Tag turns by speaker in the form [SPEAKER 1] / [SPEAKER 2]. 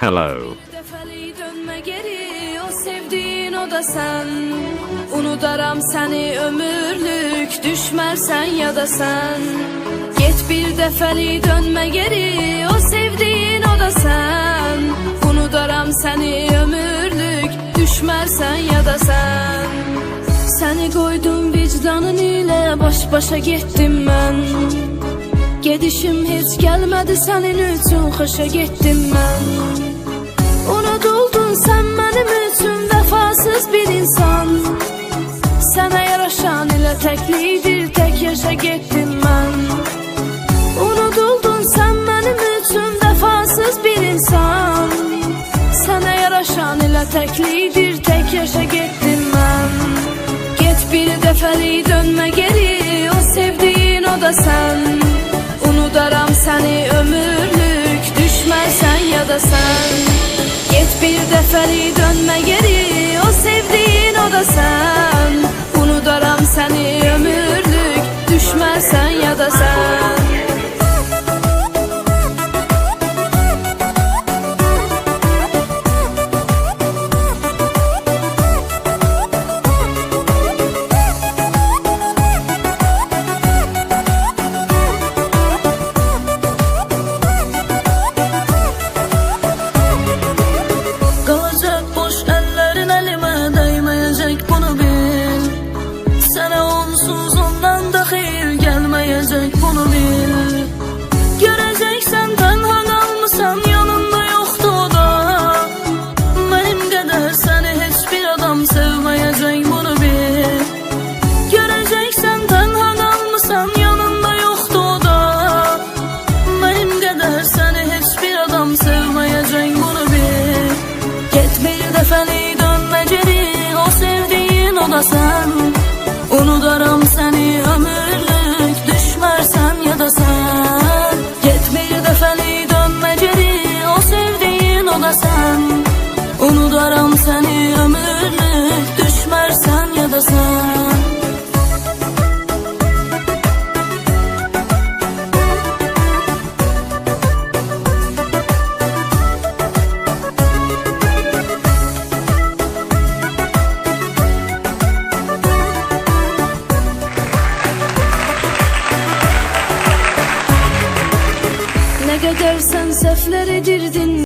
[SPEAKER 1] Hello.
[SPEAKER 2] Defeli dönme geri, o sevdiğin o da sen. Unudaram seni ömürlük, düşmersen ya da sen. Get bir defeli dönme geri, o sevdiğin o da sen. Unudaram seni ömürlük, düşmersen ya da sen. Seni koydum vicdanın ile, baş başa gittim ben. Gedişim hiç gelmedi senin üçün, xoşa gittim ben. Unutuldun sen benim üçün, vefasız bir insan. Sana yaraşan ile teklidir, tek yaşa gittim ben. Unutuldun sen benim üçün, vefasız bir insan. Sana yaraşan ile teklidir, tek yaşa gittim ben. Get bir defeli dönme geri, o sevdiğin o da sen. Unudaram seni ömürlük, düşmersen ya da sen. Get bir defeli dönme geri, o sevdiğin o da sen. Unudaram seni ömürlük, düşmersen ya da sen. Bunu bil. Göreceksen tenha kalmışsan, yanında yoktu o da. Benim kadar seni hiçbir adam sevmeyecek, bunu bil. Göreceksen tenha kalmışsan, yanında yoktu o da. Benim kadar seni hiçbir adam sevmeyecek, bunu bil. Get bir defeli dönme geri, o sevdiğin o da sen. Unudaram seni ömürlük, düşmersen ya da sen. Get bir defeli dönme geri, o sevdiğin o da sen. Unudaram seni ömürlük, düşmersen ya da sen. Ne kadar sen sefler edirdin.